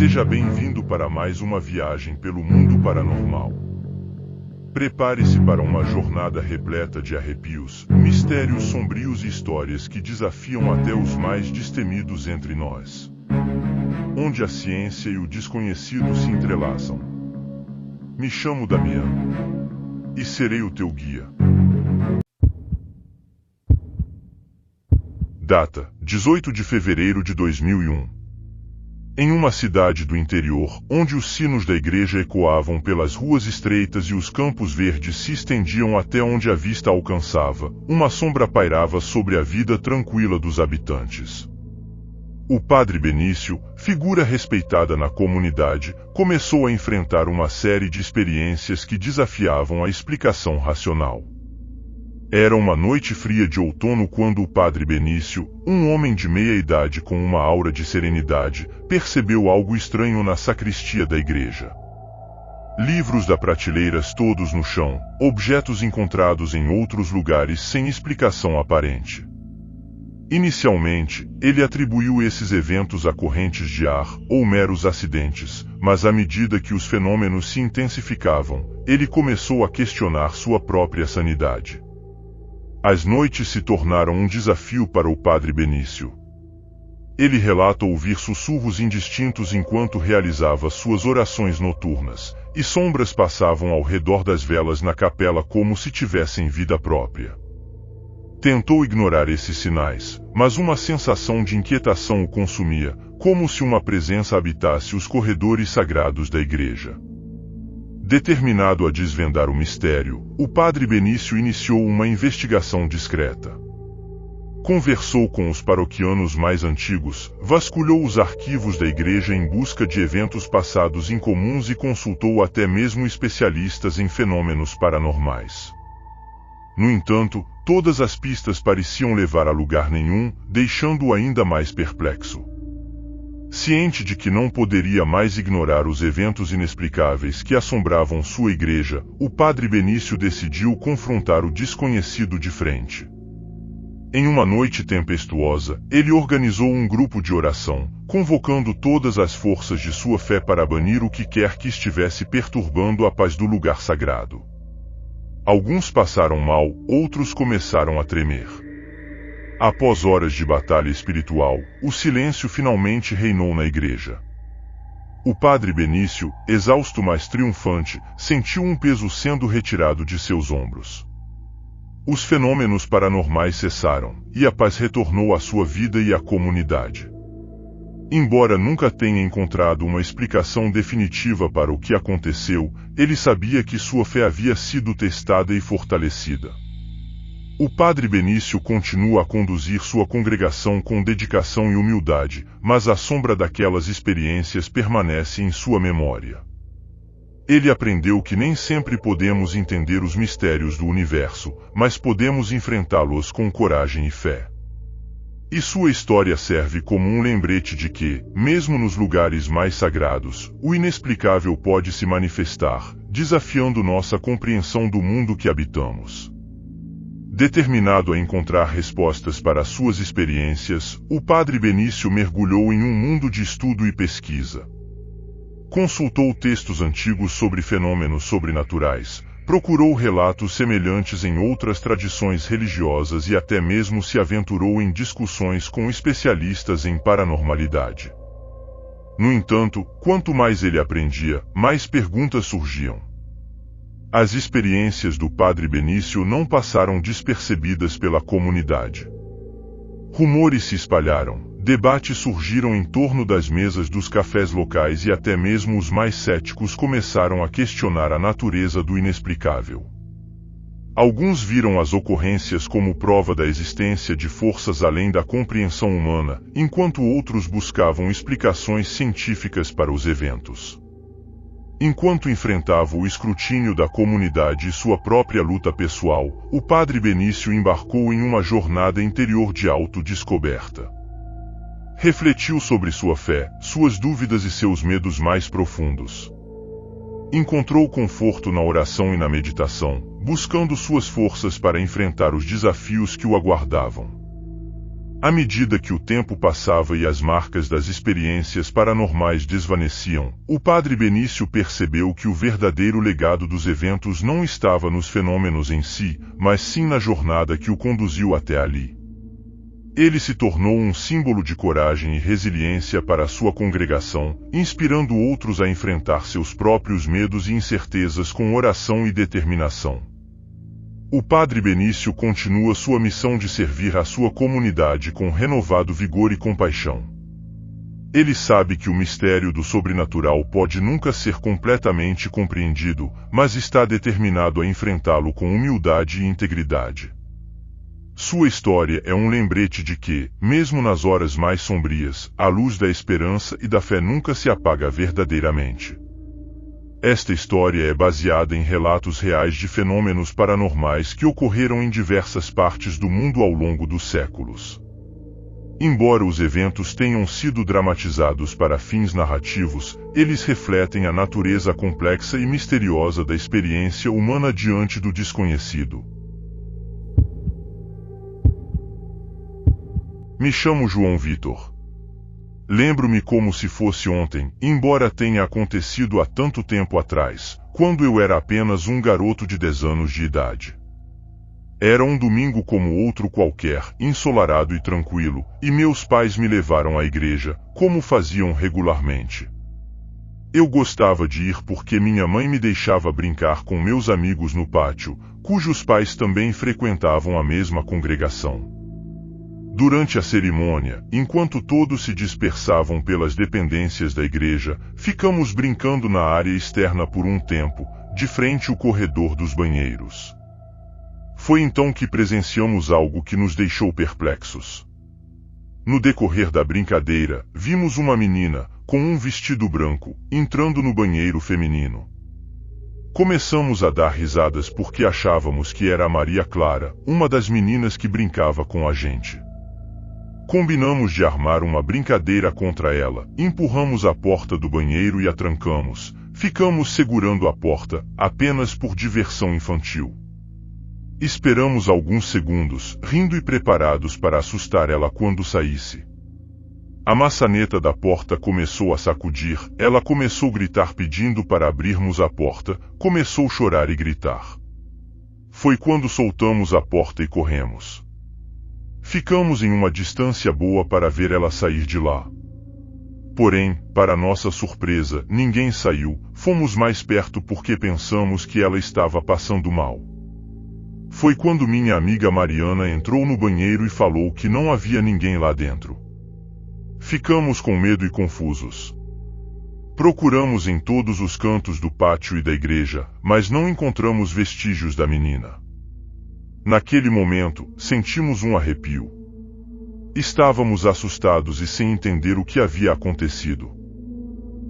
Seja bem-vindo para mais uma viagem pelo mundo paranormal. Prepare-se para uma jornada repleta de arrepios, mistérios sombrios e histórias que desafiam até os mais destemidos entre nós. Onde a ciência e o desconhecido se entrelaçam. Me chamo Damiano. E serei o teu guia. Data: 18 de fevereiro de 2001. Em uma cidade do interior, onde os sinos da igreja ecoavam pelas ruas estreitas e os campos verdes se estendiam até onde a vista alcançava, uma sombra pairava sobre a vida tranquila dos habitantes. O padre Benício, figura respeitada na comunidade, começou a enfrentar uma série de experiências que desafiavam a explicação racional. Era uma noite fria de outono quando o padre Benício, um homem de meia idade com uma aura de serenidade, percebeu algo estranho na sacristia da igreja. Livros da prateleiras todos no chão, objetos encontrados em outros lugares sem explicação aparente. Inicialmente, ele atribuiu esses eventos a correntes de ar ou meros acidentes, mas à medida que os fenômenos se intensificavam, ele começou a questionar sua própria sanidade. As noites se tornaram um desafio para o padre Benício. Ele relata ouvir sussurros indistintos enquanto realizava suas orações noturnas, e sombras passavam ao redor das velas na capela como se tivessem vida própria. Tentou ignorar esses sinais, mas uma sensação de inquietação o consumia, como se uma presença habitasse os corredores sagrados da igreja. Determinado a desvendar o mistério, o padre Benício iniciou uma investigação discreta. Conversou com os paroquianos mais antigos, vasculhou os arquivos da igreja em busca de eventos passados incomuns e consultou até mesmo especialistas em fenômenos paranormais. No entanto, todas as pistas pareciam levar a lugar nenhum, deixando-o ainda mais perplexo. Ciente de que não poderia mais ignorar os eventos inexplicáveis que assombravam sua igreja, o padre Benício decidiu confrontar o desconhecido de frente. Em uma noite tempestuosa, ele organizou um grupo de oração, convocando todas as forças de sua fé para banir o que quer que estivesse perturbando a paz do lugar sagrado. Alguns passaram mal, outros começaram a tremer. Após horas de batalha espiritual, o silêncio finalmente reinou na igreja. O padre Benício, exausto mas triunfante, sentiu um peso sendo retirado de seus ombros. Os fenômenos paranormais cessaram, e a paz retornou à sua vida e à comunidade. Embora nunca tenha encontrado uma explicação definitiva para o que aconteceu, ele sabia que sua fé havia sido testada e fortalecida. O padre Benício continua a conduzir sua congregação com dedicação e humildade, mas a sombra daquelas experiências permanece em sua memória. Ele aprendeu que nem sempre podemos entender os mistérios do universo, mas podemos enfrentá-los com coragem e fé. E sua história serve como um lembrete de que, mesmo nos lugares mais sagrados, o inexplicável pode se manifestar, desafiando nossa compreensão do mundo que habitamos. Determinado a encontrar respostas para suas experiências, o padre Benício mergulhou em um mundo de estudo e pesquisa. Consultou textos antigos sobre fenômenos sobrenaturais, procurou relatos semelhantes em outras tradições religiosas e até mesmo se aventurou em discussões com especialistas em paranormalidade. No entanto, quanto mais ele aprendia, mais perguntas surgiam. As experiências do padre Benício não passaram despercebidas pela comunidade. Rumores se espalharam, debates surgiram em torno das mesas dos cafés locais e até mesmo os mais céticos começaram a questionar a natureza do inexplicável. Alguns viram as ocorrências como prova da existência de forças além da compreensão humana, enquanto outros buscavam explicações científicas para os eventos. Enquanto enfrentava o escrutínio da comunidade e sua própria luta pessoal, o padre Benício embarcou em uma jornada interior de autodescoberta. Refletiu sobre sua fé, suas dúvidas e seus medos mais profundos. Encontrou conforto na oração e na meditação, buscando suas forças para enfrentar os desafios que o aguardavam. À medida que o tempo passava e as marcas das experiências paranormais desvaneciam, o padre Benício percebeu que o verdadeiro legado dos eventos não estava nos fenômenos em si, mas sim na jornada que o conduziu até ali. Ele se tornou um símbolo de coragem e resiliência para a sua congregação, inspirando outros a enfrentar seus próprios medos e incertezas com oração e determinação. O padre Benício continua sua missão de servir a sua comunidade com renovado vigor e compaixão. Ele sabe que o mistério do sobrenatural pode nunca ser completamente compreendido, mas está determinado a enfrentá-lo com humildade e integridade. Sua história é um lembrete de que, mesmo nas horas mais sombrias, a luz da esperança e da fé nunca se apaga verdadeiramente. Esta história é baseada em relatos reais de fenômenos paranormais que ocorreram em diversas partes do mundo ao longo dos séculos. Embora os eventos tenham sido dramatizados para fins narrativos, eles refletem a natureza complexa e misteriosa da experiência humana diante do desconhecido. Me chamo João Vitor. Lembro-me como se fosse ontem, embora tenha acontecido há tanto tempo atrás, quando eu era apenas um garoto de 10 anos de idade. Era um domingo como outro qualquer, ensolarado e tranquilo, e meus pais me levaram à igreja, como faziam regularmente. Eu gostava de ir porque minha mãe me deixava brincar com meus amigos no pátio, cujos pais também frequentavam a mesma congregação. Durante a cerimônia, enquanto todos se dispersavam pelas dependências da igreja, ficamos brincando na área externa por um tempo, de frente ao corredor dos banheiros. Foi então que presenciamos algo que nos deixou perplexos. No decorrer da brincadeira, vimos uma menina, com um vestido branco, entrando no banheiro feminino. Começamos a dar risadas porque achávamos que era a Maria Clara, uma das meninas que brincava com a gente. Combinamos de armar uma brincadeira contra ela, empurramos a porta do banheiro e a trancamos. Ficamos segurando a porta, apenas por diversão infantil. Esperamos alguns segundos, rindo e preparados para assustar ela quando saísse. A maçaneta da porta começou a sacudir, ela começou a gritar pedindo para abrirmos a porta, começou a chorar e gritar. Foi quando soltamos a porta e corremos. Ficamos em uma distância boa para ver ela sair de lá. Porém, para nossa surpresa, ninguém saiu, fomos mais perto porque pensamos que ela estava passando mal. Foi quando minha amiga Mariana entrou no banheiro e falou que não havia ninguém lá dentro. Ficamos com medo e confusos. Procuramos em todos os cantos do pátio e da igreja, mas não encontramos vestígios da menina. Naquele momento, sentimos um arrepio. Estávamos assustados e sem entender o que havia acontecido.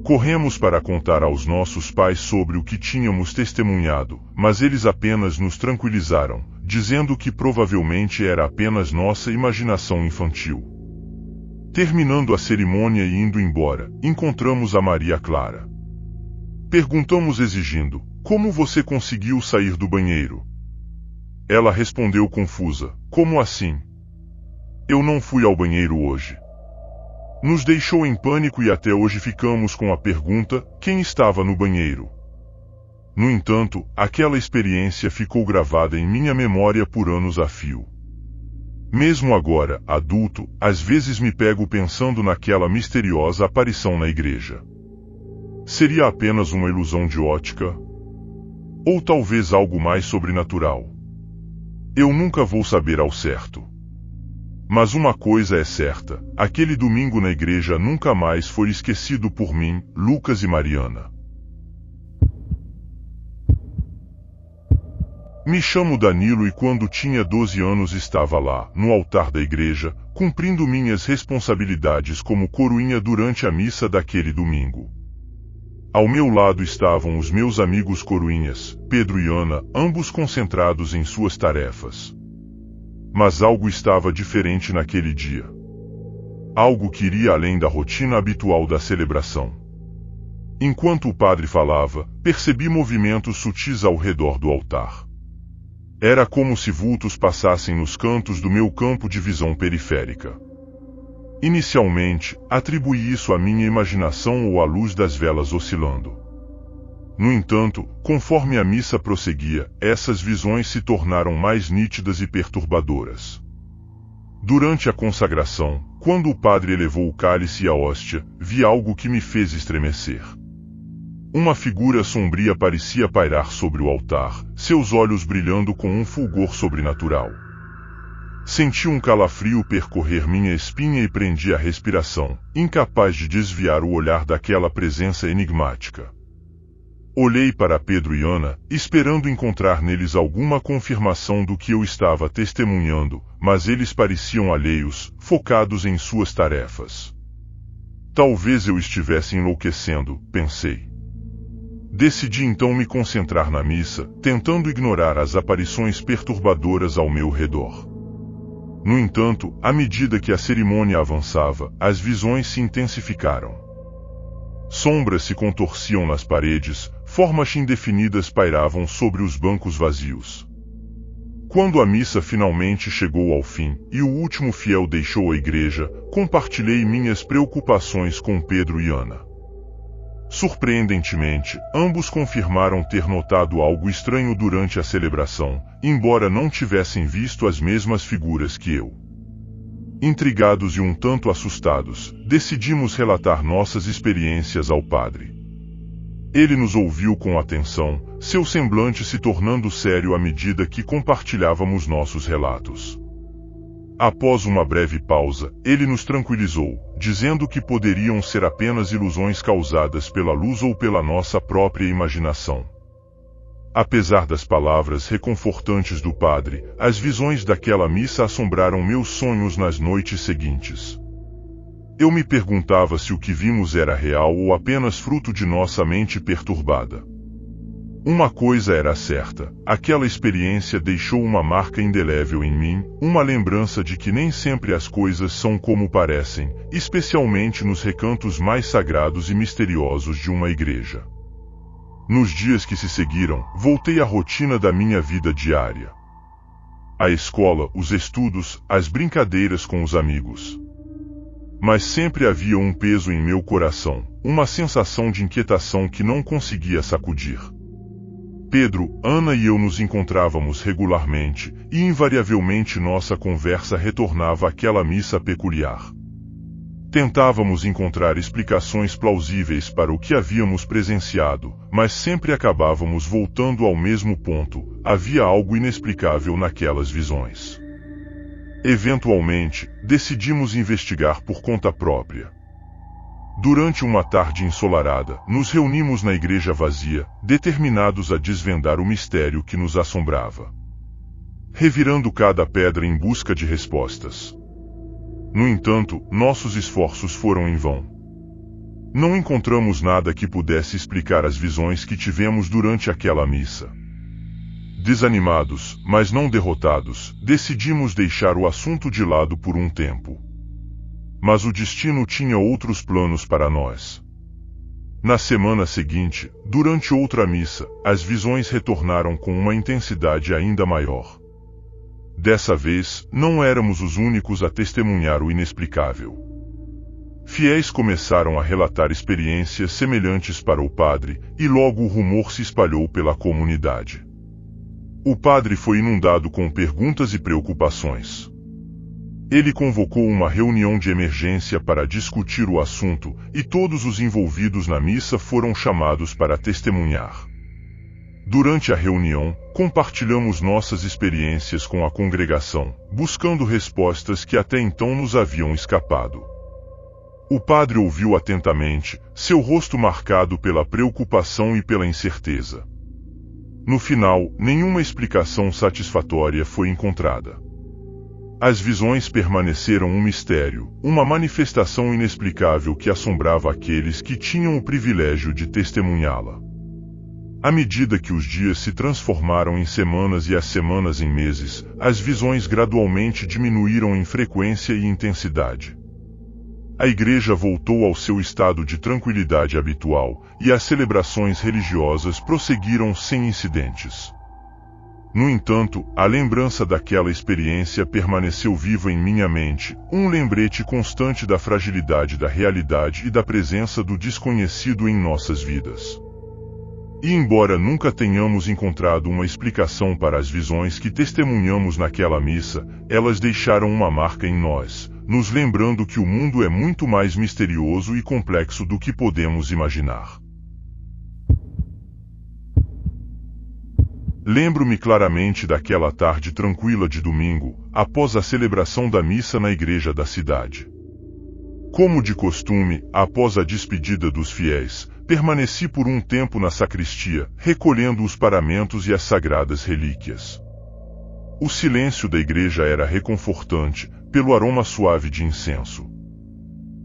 Corremos para contar aos nossos pais sobre o que tínhamos testemunhado, mas eles apenas nos tranquilizaram, dizendo que provavelmente era apenas nossa imaginação infantil. Terminando a cerimônia e indo embora, encontramos a Maria Clara. Perguntamos exigindo: "Como você conseguiu sair do banheiro?" Ela respondeu confusa: "Como assim? Eu não fui ao banheiro hoje." Nos deixou em pânico e até hoje ficamos com a pergunta: quem estava no banheiro? No entanto, aquela experiência ficou gravada em minha memória por anos a fio. Mesmo agora, adulto, às vezes me pego pensando naquela misteriosa aparição na igreja. Seria apenas uma ilusão de ótica? Ou talvez algo mais sobrenatural? Eu nunca vou saber ao certo. Mas uma coisa é certa, aquele domingo na igreja nunca mais foi esquecido por mim, Lucas e Mariana. Me chamo Danilo e quando tinha 12 anos estava lá, no altar da igreja, cumprindo minhas responsabilidades como coroinha durante a missa daquele domingo. Ao meu lado estavam os meus amigos coroinhas, Pedro e Ana, ambos concentrados em suas tarefas. Mas algo estava diferente naquele dia. Algo que iria além da rotina habitual da celebração. Enquanto o padre falava, percebi movimentos sutis ao redor do altar. Era como se vultos passassem nos cantos do meu campo de visão periférica. Inicialmente, atribuí isso à minha imaginação ou à luz das velas oscilando. No entanto, conforme a missa prosseguia, essas visões se tornaram mais nítidas e perturbadoras. Durante a consagração, quando o padre elevou o cálice e a hóstia, vi algo que me fez estremecer. Uma figura sombria parecia pairar sobre o altar, seus olhos brilhando com um fulgor sobrenatural. Senti um calafrio percorrer minha espinha e prendi a respiração, incapaz de desviar o olhar daquela presença enigmática. Olhei para Pedro e Ana, esperando encontrar neles alguma confirmação do que eu estava testemunhando, mas eles pareciam alheios, focados em suas tarefas. Talvez eu estivesse enlouquecendo, pensei. Decidi então me concentrar na missa, tentando ignorar as aparições perturbadoras ao meu redor. No entanto, à medida que a cerimônia avançava, as visões se intensificaram. Sombras se contorciam nas paredes, formas indefinidas pairavam sobre os bancos vazios. Quando a missa finalmente chegou ao fim, e o último fiel deixou a igreja, compartilhei minhas preocupações com Pedro e Ana. Surpreendentemente, ambos confirmaram ter notado algo estranho durante a celebração, embora não tivessem visto as mesmas figuras que eu. Intrigados e um tanto assustados, decidimos relatar nossas experiências ao padre. Ele nos ouviu com atenção, seu semblante se tornando sério à medida que compartilhávamos nossos relatos. Após uma breve pausa, ele nos tranquilizou, dizendo que poderiam ser apenas ilusões causadas pela luz ou pela nossa própria imaginação. Apesar das palavras reconfortantes do padre, as visões daquela missa assombraram meus sonhos nas noites seguintes. Eu me perguntava se o que vimos era real ou apenas fruto de nossa mente perturbada. Uma coisa era certa, aquela experiência deixou uma marca indelével em mim, uma lembrança de que nem sempre as coisas são como parecem, especialmente nos recantos mais sagrados e misteriosos de uma igreja. Nos dias que se seguiram, voltei à rotina da minha vida diária. A escola, os estudos, as brincadeiras com os amigos. Mas sempre havia um peso em meu coração, uma sensação de inquietação que não conseguia sacudir. Pedro, Ana e eu nos encontrávamos regularmente, e invariavelmente nossa conversa retornava àquela missa peculiar. Tentávamos encontrar explicações plausíveis para o que havíamos presenciado, mas sempre acabávamos voltando ao mesmo ponto: havia algo inexplicável naquelas visões. Eventualmente, decidimos investigar por conta própria. Durante uma tarde ensolarada, nos reunimos na igreja vazia, determinados a desvendar o mistério que nos assombrava. Revirando cada pedra em busca de respostas. No entanto, nossos esforços foram em vão. Não encontramos nada que pudesse explicar as visões que tivemos durante aquela missa. Desanimados, mas não derrotados, decidimos deixar o assunto de lado por um tempo. Mas o destino tinha outros planos para nós. Na semana seguinte, durante outra missa, as visões retornaram com uma intensidade ainda maior. Dessa vez, não éramos os únicos a testemunhar o inexplicável. Fiéis começaram a relatar experiências semelhantes para o padre, e logo o rumor se espalhou pela comunidade. O padre foi inundado com perguntas e preocupações. Ele convocou uma reunião de emergência para discutir o assunto, e todos os envolvidos na missa foram chamados para testemunhar. Durante a reunião, compartilhamos nossas experiências com a congregação, buscando respostas que até então nos haviam escapado. O padre ouviu atentamente, seu rosto marcado pela preocupação e pela incerteza. No final, nenhuma explicação satisfatória foi encontrada. As visões permaneceram um mistério, uma manifestação inexplicável que assombrava aqueles que tinham o privilégio de testemunhá-la. À medida que os dias se transformaram em semanas e as semanas em meses, as visões gradualmente diminuíram em frequência e intensidade. A igreja voltou ao seu estado de tranquilidade habitual, e as celebrações religiosas prosseguiram sem incidentes. No entanto, a lembrança daquela experiência permaneceu viva em minha mente, um lembrete constante da fragilidade da realidade e da presença do desconhecido em nossas vidas. E embora nunca tenhamos encontrado uma explicação para as visões que testemunhamos naquela missa, elas deixaram uma marca em nós, nos lembrando que o mundo é muito mais misterioso e complexo do que podemos imaginar. Lembro-me claramente daquela tarde tranquila de domingo, após a celebração da missa na igreja da cidade. Como de costume, após a despedida dos fiéis, permaneci por um tempo na sacristia, recolhendo os paramentos e as sagradas relíquias. O silêncio da igreja era reconfortante, pelo aroma suave de incenso.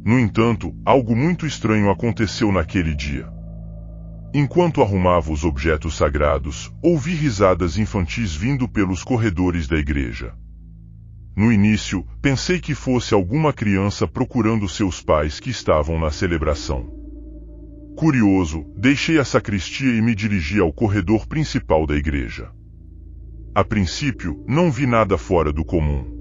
No entanto, algo muito estranho aconteceu naquele dia. Enquanto arrumava os objetos sagrados, ouvi risadas infantis vindo pelos corredores da igreja. No início, pensei que fosse alguma criança procurando seus pais que estavam na celebração. Curioso, deixei a sacristia e me dirigi ao corredor principal da igreja. A princípio, não vi nada fora do comum.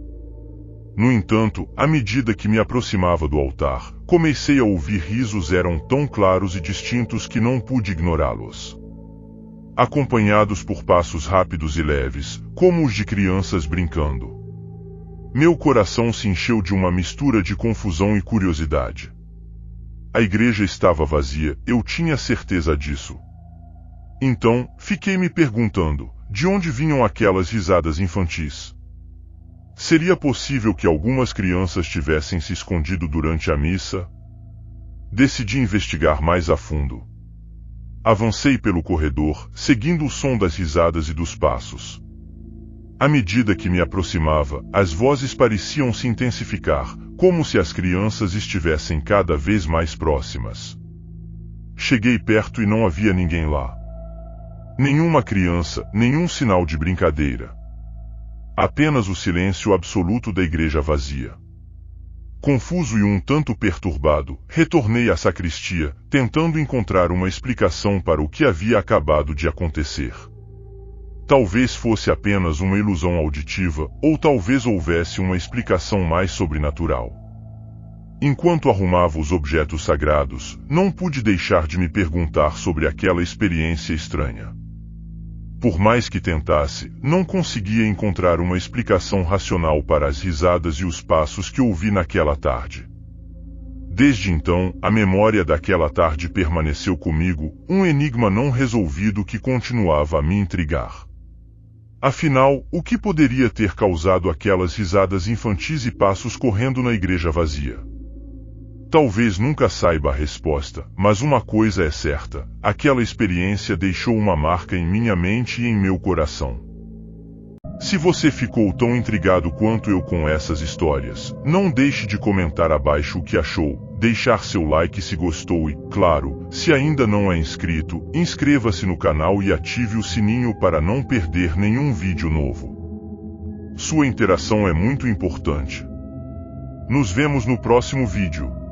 No entanto, à medida que me aproximava do altar, comecei a ouvir risos eram tão claros e distintos que não pude ignorá-los. Acompanhados por passos rápidos e leves, como os de crianças brincando. Meu coração se encheu de uma mistura de confusão e curiosidade. A igreja estava vazia, eu tinha certeza disso. Então, fiquei me perguntando, de onde vinham aquelas risadas infantis? Seria possível que algumas crianças tivessem se escondido durante a missa? Decidi investigar mais a fundo. Avancei pelo corredor, seguindo o som das risadas e dos passos. À medida que me aproximava, as vozes pareciam se intensificar, como se as crianças estivessem cada vez mais próximas. Cheguei perto e não havia ninguém lá. Nenhuma criança, nenhum sinal de brincadeira. Apenas o silêncio absoluto da igreja vazia. Confuso e um tanto perturbado, retornei à sacristia, tentando encontrar uma explicação para o que havia acabado de acontecer. Talvez fosse apenas uma ilusão auditiva, ou talvez houvesse uma explicação mais sobrenatural. Enquanto arrumava os objetos sagrados, não pude deixar de me perguntar sobre aquela experiência estranha. Por mais que tentasse, não conseguia encontrar uma explicação racional para as risadas e os passos que ouvi naquela tarde. Desde então, a memória daquela tarde permaneceu comigo, um enigma não resolvido que continuava a me intrigar. Afinal, o que poderia ter causado aquelas risadas infantis e passos correndo na igreja vazia? Talvez nunca saiba a resposta, mas uma coisa é certa, aquela experiência deixou uma marca em minha mente e em meu coração. Se você ficou tão intrigado quanto eu com essas histórias, não deixe de comentar abaixo o que achou, deixar seu like se gostou e, claro, se ainda não é inscrito, inscreva-se no canal e ative o sininho para não perder nenhum vídeo novo. Sua interação é muito importante. Nos vemos no próximo vídeo.